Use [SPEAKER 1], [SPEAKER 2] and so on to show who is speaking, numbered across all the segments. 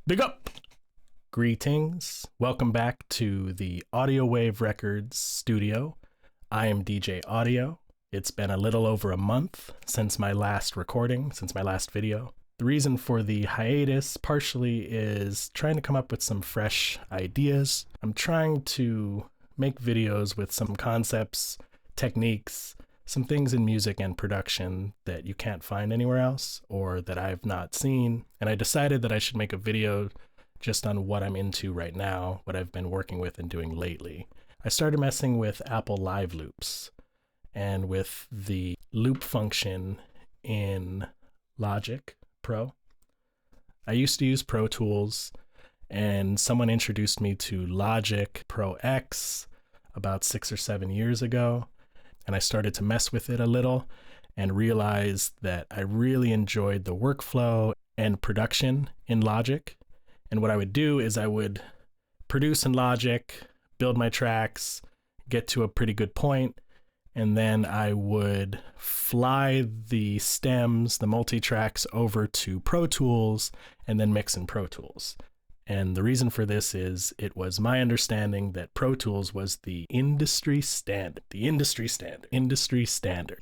[SPEAKER 1] Big up! Greetings. Welcome back to the Oddiowave Records studio. I am DJ Oddio. It's been a little over a month since my last recording, since my last video. The reason for the hiatus partially is trying to come up with some fresh ideas. I'm trying to make videos with some concepts, techniques, some things in music and production that you can't find anywhere else or that I've not seen. And I decided that I should make a video just on what I'm into right now, what I've been working with and doing lately. I started messing with Apple Live Loops and with the loop function in Logic Pro. I used to use Pro Tools, and someone introduced me to Logic Pro X about 6 or 7 years ago. And I started to mess with it a little and realized that I really enjoyed the workflow and production in Logic. And what I would do is I would produce in Logic, build my tracks, get to a pretty good point, and then I would fly the stems, the multi-tracks over to Pro Tools and then mix in Pro Tools. And the reason for this is it was my understanding that Pro Tools was the industry standard. Industry standard.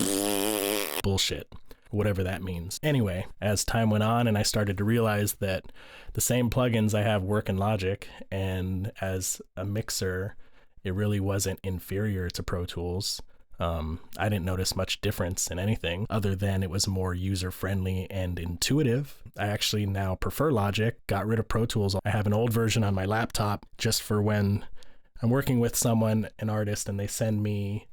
[SPEAKER 1] Bullshit. Whatever that means. Anyway, as time went on and I started to realize that the same plugins I have work in Logic, and as a mixer, it really wasn't inferior to Pro Tools. I didn't notice much difference in anything other than it was more user-friendly and intuitive. I actually now prefer Logic, got rid of Pro Tools. I have an old version on my laptop just for when I'm working with someone, an artist, and they send me,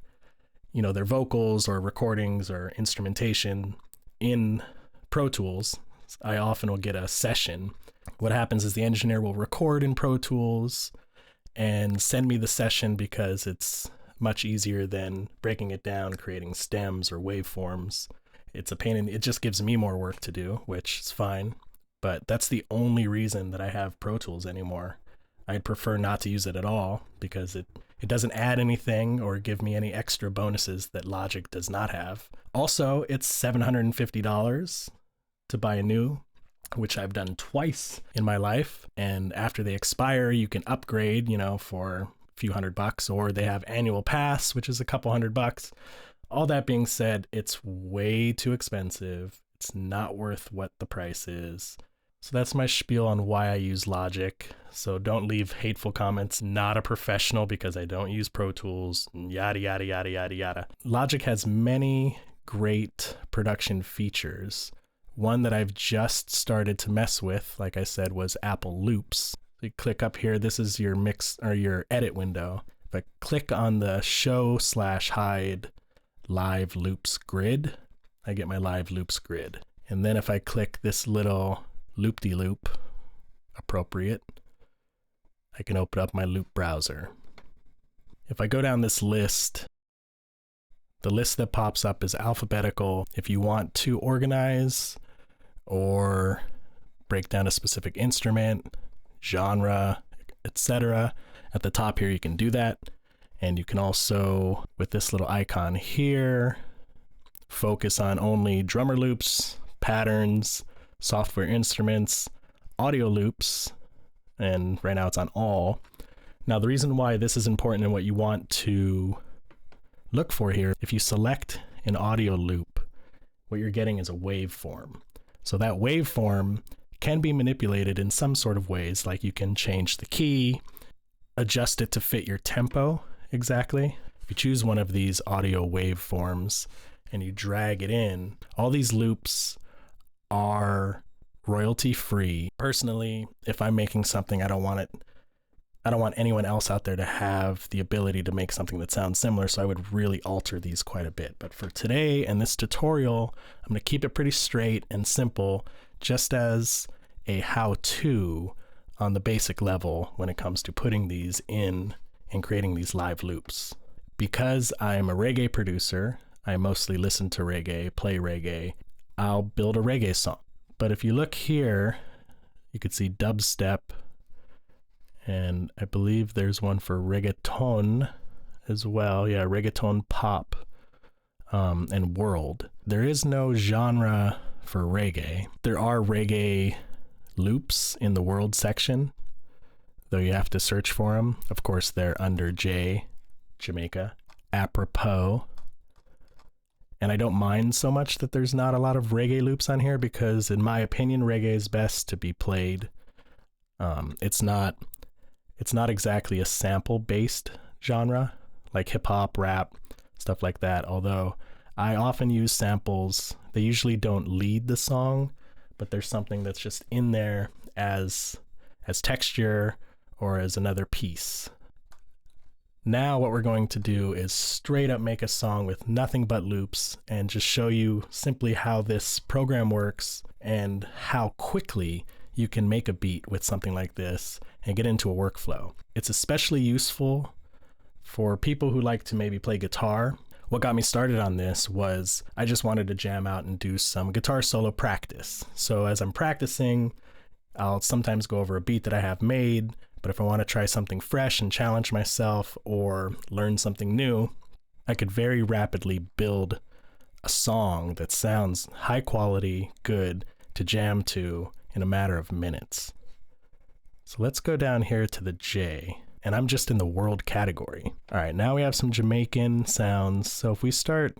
[SPEAKER 1] you know, their vocals or recordings or instrumentation in Pro Tools. I often will get a session. What happens is the engineer will record in Pro Tools and send me the session because it's much easier than breaking it down, creating stems or waveforms. It's a pain in, it just gives me more work to do, which is fine. But that's the only reason that I have Pro Tools anymore. I'd prefer not to use it at all because it doesn't add anything or give me any extra bonuses that Logic does not have. Also, it's $750 to buy a new, which I've done twice in my life. And after they expire, you can upgrade, you know, for few $100, or they have annual pass, which is a couple $100. All that being said, it's way too expensive. It's not worth what the price is. So that's my spiel on why I use Logic. So don't leave hateful comments. Not a professional because I don't use Pro Tools, yada, yada, yada, yada, yada. Logic has many great production features. One that I've just started to mess with, like I said, was Apple Loops. You click up here, this is your mix or your edit window. If I click on the show/hide live loops grid, I get my live loops grid. And then if I click this little loop-de-loop, appropriate, I can open up my loop browser. If I go down this list, the list that pops up is alphabetical. If you want to organize or break down a specific instrument, genre, etc. At the top here, you can do that. And you can also, with this little icon here, focus on only drummer loops, patterns, software instruments, audio loops, and right now it's on all. Now, the reason why this is important and what you want to look for here, if you select an audio loop, what you're getting is a waveform. So that waveform can be manipulated in some sort of ways, like you can change the key, adjust it to fit your tempo exactly. If you choose one of these audio waveforms and you drag it in, all these loops are royalty free. Personally, if I'm making something, I don't want anyone else out there to have the ability to make something that sounds similar, so I would really alter these quite a bit. But for today and this tutorial, I'm going to keep it pretty straight and simple, just as a how-to on the basic level when it comes to putting these in and creating these live loops. Because I'm a reggae producer, I mostly listen to reggae, play reggae, I'll build a reggae song. But if you look here, you could see dubstep, and I believe there's one for reggaeton as well. Yeah, reggaeton pop and world. There is no genre for reggae. There are reggae loops in the world section, though you have to search for them. Of course, they're under J, Jamaica, apropos. And I don't mind so much that there's not a lot of reggae loops on here, because in my opinion, reggae is best to be played. It's not exactly a sample-based genre like hip hop, rap, stuff like that. Although I often use samples. They usually don't lead the song, but there's something that's just in there as texture or as another piece. Now what we're going to do is straight up make a song with nothing but loops and just show you simply how this program works and how quickly you can make a beat with something like this and get into a workflow. It's especially useful for people who like to maybe play guitar. What got me started on this was I just wanted to jam out and do some guitar solo practice. So as I'm practicing, I'll sometimes go over a beat that I have made, but if I want to try something fresh and challenge myself or learn something new, I could very rapidly build a song that sounds high quality, good to jam to in a matter of minutes. So let's go down here to the J, and I'm just in the world category. All right, now we have some Jamaican sounds. So if we start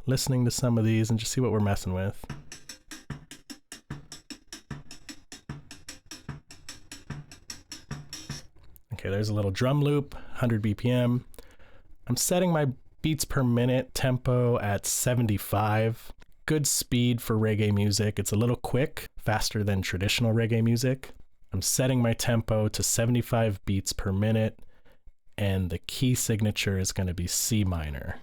[SPEAKER 1] listening to some of these and just see what we're messing with. Okay, there's a little drum loop, 100 BPM. I'm setting my beats per minute tempo at 75. Good speed for reggae music. It's a little quick, faster than traditional reggae music. I'm setting my tempo to 75 beats per minute, and the key signature is going to be C minor.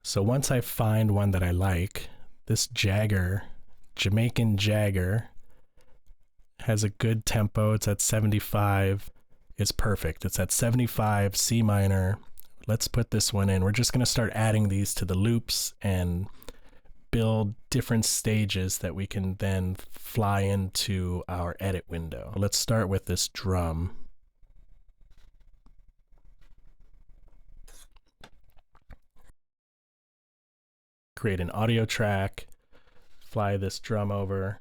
[SPEAKER 1] So once I find one that I like, this Jagger, Jamaican Jagger, has a good tempo. It's at 75. It's perfect. It's at 75, C minor. Let's put this one in. We're just going to start adding these to the loops and build different stages that we can then fly into our edit window. Let's start with this drum. Create an audio track, fly this drum over.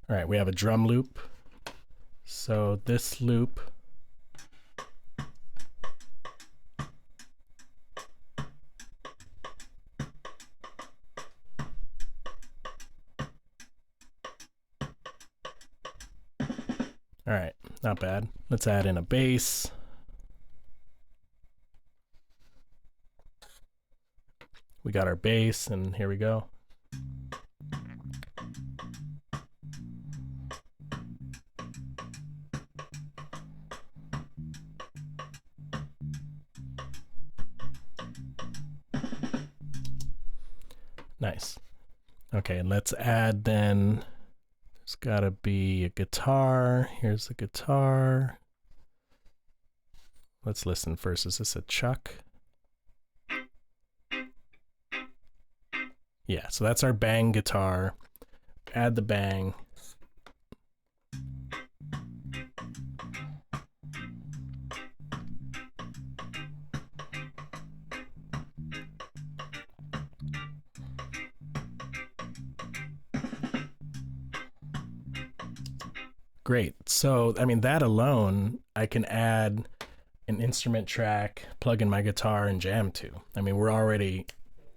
[SPEAKER 1] All right, we have a drum loop. So this loop all right, not bad. Let's add in a bass. We got our bass, and here we go. Nice. Okay, let's add then, there's gotta be a guitar. Here's the guitar. Let's listen first. Is this a chuck? Yeah, so that's our bang guitar. Add the bang. Great. So, I mean, that alone, I can add an instrument track, plug in my guitar, and jam to. I mean, we're already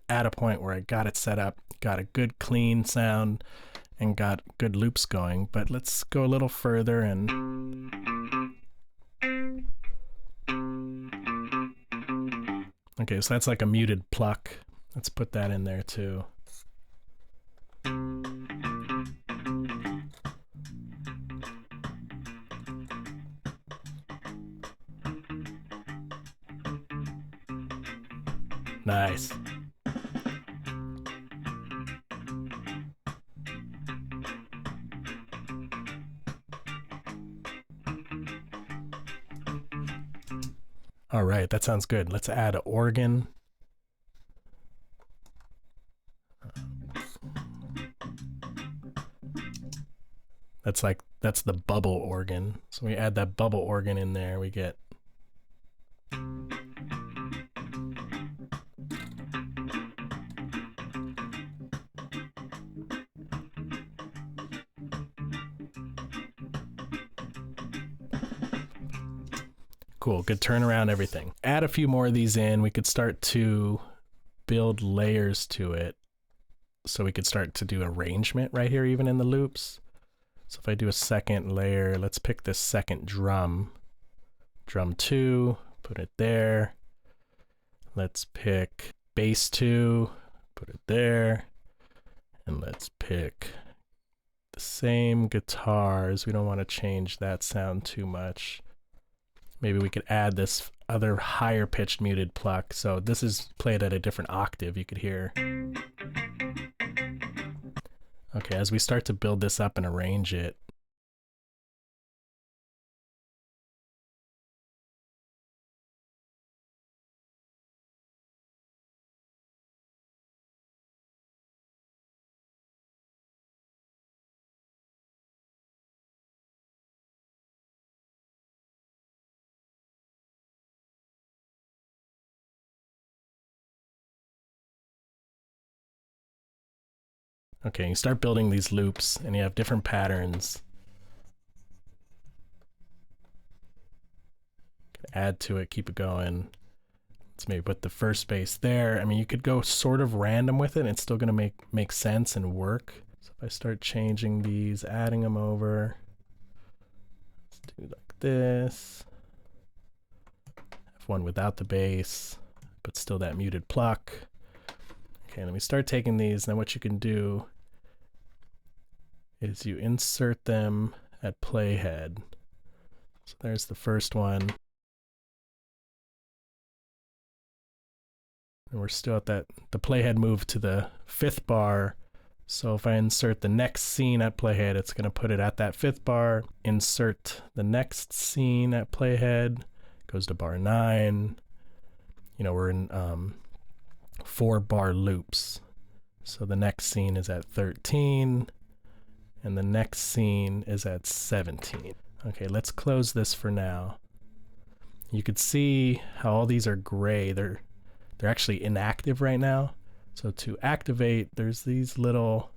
[SPEAKER 1] at a point where I got it set up, got a good clean sound, and got good loops going. But let's go a little further and... Okay, so that's like a muted pluck. Let's put that in there too. Nice. All right, that sounds good. Let's add an organ. That's the bubble organ. So we add that bubble organ in there, we get Cool, good turnaround, everything. Add a few more of these in. We could start to build layers to it. So we could start to do arrangement right here, even in the loops. So if I do a second layer, let's pick this second drum. Drum 2, put it there. Let's pick bass 2, put it there. And let's pick the same guitars. We don't want to change that sound too much. Maybe we could add this other higher pitched muted pluck. So this is played at a different octave, you could hear. Okay, as we start to build this up and arrange it, okay, you start building these loops and you have different patterns. Add to it, keep it going. Let's maybe put the first bass there. I mean, you could go sort of random with it and it's still gonna make sense and work. So if I start changing these, adding them over, let's do like this. Have one without the bass, but still that muted pluck. Okay, let me start taking these. Then what you can do is you insert them at playhead. So there's the first one. And we're still at that, the playhead moved to the 5th bar. So if I insert the next scene at playhead, it's going to put it at that 5th bar. Insert the next scene at playhead, goes to bar 9. You know, we're in 4-bar loops. So the next scene is at 13 and the next scene is at 17. Okay, let's close this for now. You could see how all these are gray. They're actually inactive right now. So to activate, there's these little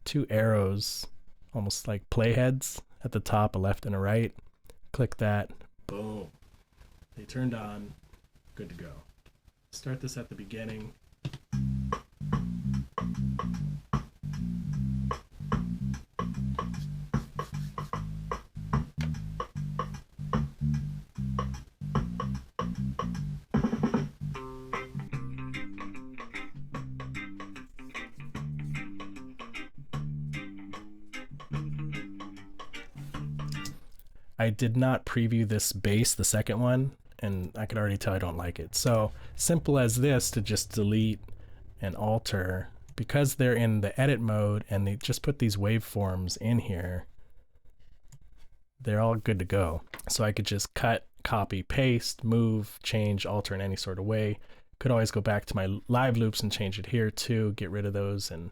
[SPEAKER 1] 2 arrows, almost like playheads at the top, a left and a right. Click that, boom. They turned on, good to go. Start this at the beginning. I did not preview this bass, the second one, and I could already tell I don't like it. So simple as this to just delete and alter, because they're in the edit mode and they just put these waveforms in here, they're all good to go. So I could just cut, copy, paste, move, change, alter in any sort of way. Could always go back to my live loops and change it here too, get rid of those and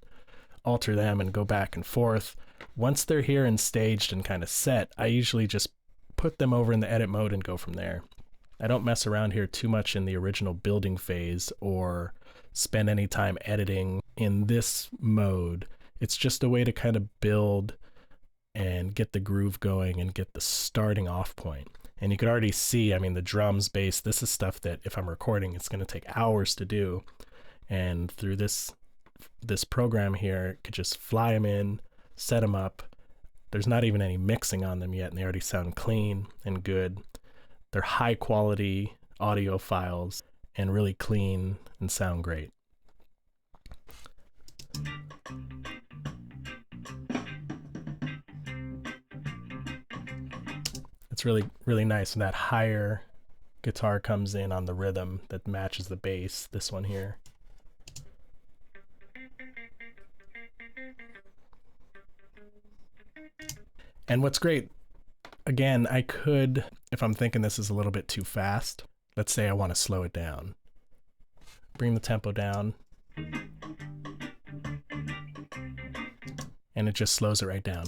[SPEAKER 1] alter them and go back and forth. Once they're here and staged and kind of set, I usually just put them over in the edit mode and go from there. I don't mess around here too much in the original building phase or spend any time editing in this mode. It's just a way to kind of build and get the groove going and get the starting off point. And you could already see, I mean, the drums, bass, this is stuff that if I'm recording, it's going to take hours to do. And through this program here, I could just fly them in, set them up. There's not even any mixing on them yet, and they already sound clean and good. They're high quality audio files and really clean and sound great. It's really, really nice when that higher guitar comes in on the rhythm that matches the bass, this one here. And what's great, again, I could, if I'm thinking this is a little bit too fast, let's say I want to slow it down. Bring the tempo down. And it just slows it right down.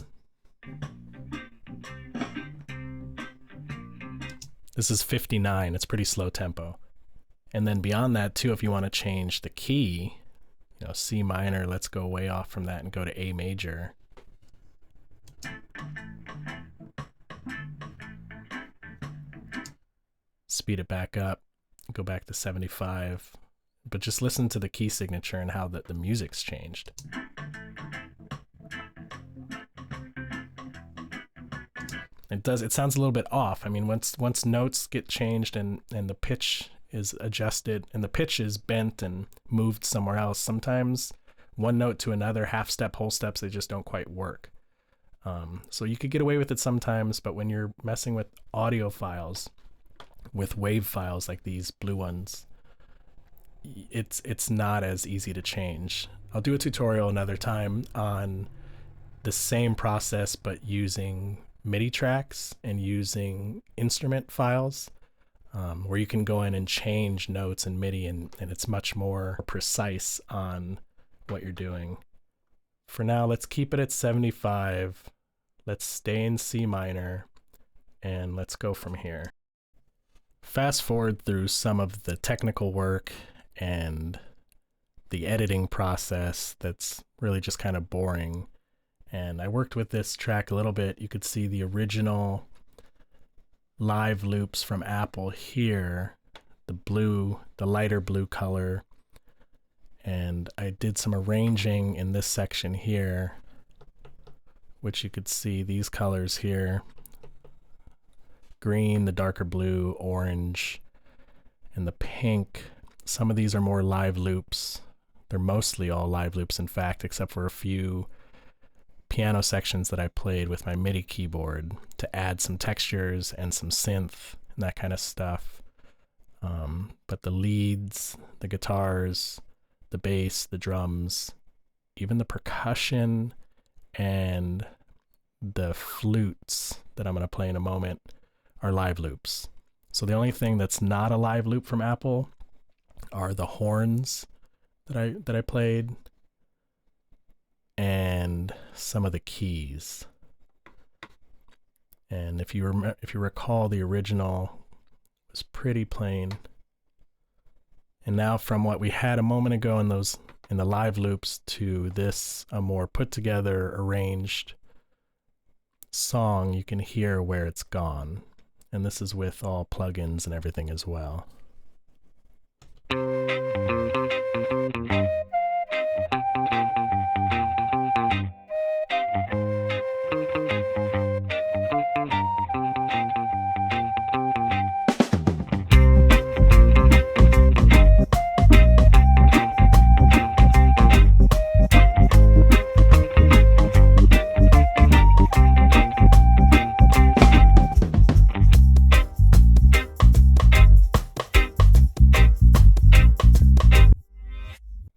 [SPEAKER 1] This is 59, it's pretty slow tempo. And then beyond that too, if you want to change the key, you know, C minor, let's go way off from that and go to A major. speed it back up, go back to 75, but just listen to the key signature and how the music's changed. It sounds a little bit off. I mean, once notes get changed and the pitch is adjusted and the pitch is bent and moved somewhere else, sometimes one note to another, half step, whole steps, they just don't quite work. So you could get away with it sometimes, but when you're messing with audio files, with wave files like these blue ones, it's not as easy to change. I'll do a tutorial another time on the same process, but using MIDI tracks and using instrument files, where you can go in and change notes in MIDI, and it's much more precise on what you're doing. For now, let's keep it at 75. Let's stay in C minor, and let's go from here. Fast forward through some of the technical work and the editing process that's really just kind of boring. And I worked with this track a little bit. You could see the original live loops from Apple here, the lighter blue color. And I did some arranging in this section here, which you could see these colors here: green, the darker blue, orange, and the pink. Some of these are more live loops. They're mostly all live loops, in fact, except for a few piano sections that I played with my MIDI keyboard to add some textures and some synth and that kind of stuff. But the leads, the guitars, the bass, the drums, even the percussion and the flutes that I'm going to play in a moment are live loops. So the only thing that's not a live loop from Apple are the horns that I played and some of the keys. And if you recall, the original was pretty plain. And now from what we had a moment ago in the live loops to this, a more put together, arranged song, you can hear where it's gone. And this is with all plugins and everything as well.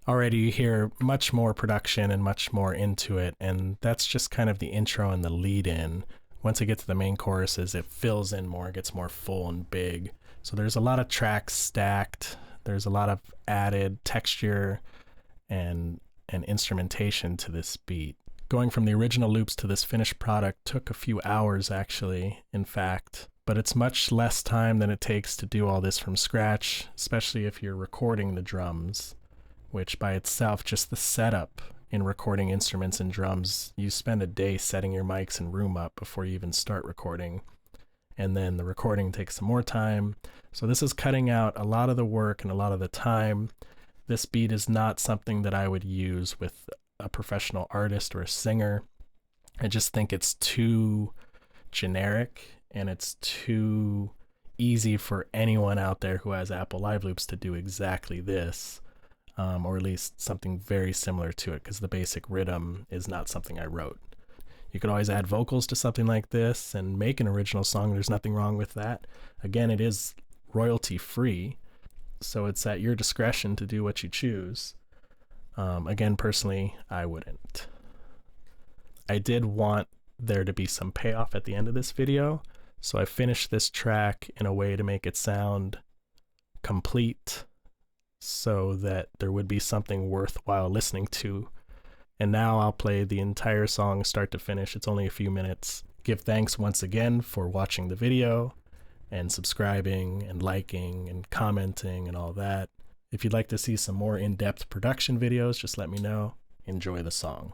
[SPEAKER 1] Already you hear much more production and much more into it, and that's just kind of the intro and the lead in. Once it gets to the main choruses, it fills in more, it gets more full and big. So there's a lot of tracks stacked, there's a lot of added texture and instrumentation to this beat. Going from the original loops to this finished product took a few hours actually, in fact, but it's much less time than it takes to do all this from scratch, especially if you're recording the drums, which by itself, just the setup in recording instruments and drums, you spend a day setting your mics and room up before you even start recording. And then the recording takes some more time. So this is cutting out a lot of the work and a lot of the time. This beat is not something that I would use with a professional artist or a singer. I just think it's too generic and it's too easy for anyone out there who has Apple Live Loops to do exactly this. Or at least something very similar to it, because the basic rhythm is not something I wrote. You could always add vocals to something like this and make an original song. There's nothing wrong with that. Again, it is royalty free, so it's at your discretion to do what you choose. Again, personally, I wouldn't. I did want there to be some payoff at the end of this video, so I finished this track in a way to make it sound complete, so that there would be something worthwhile listening to. And now I'll play the entire song start to finish. It's only a few minutes. Give thanks once again for watching the video and subscribing and liking and commenting and all that. If you'd like to see some more in-depth production videos, just let me know. Enjoy the song.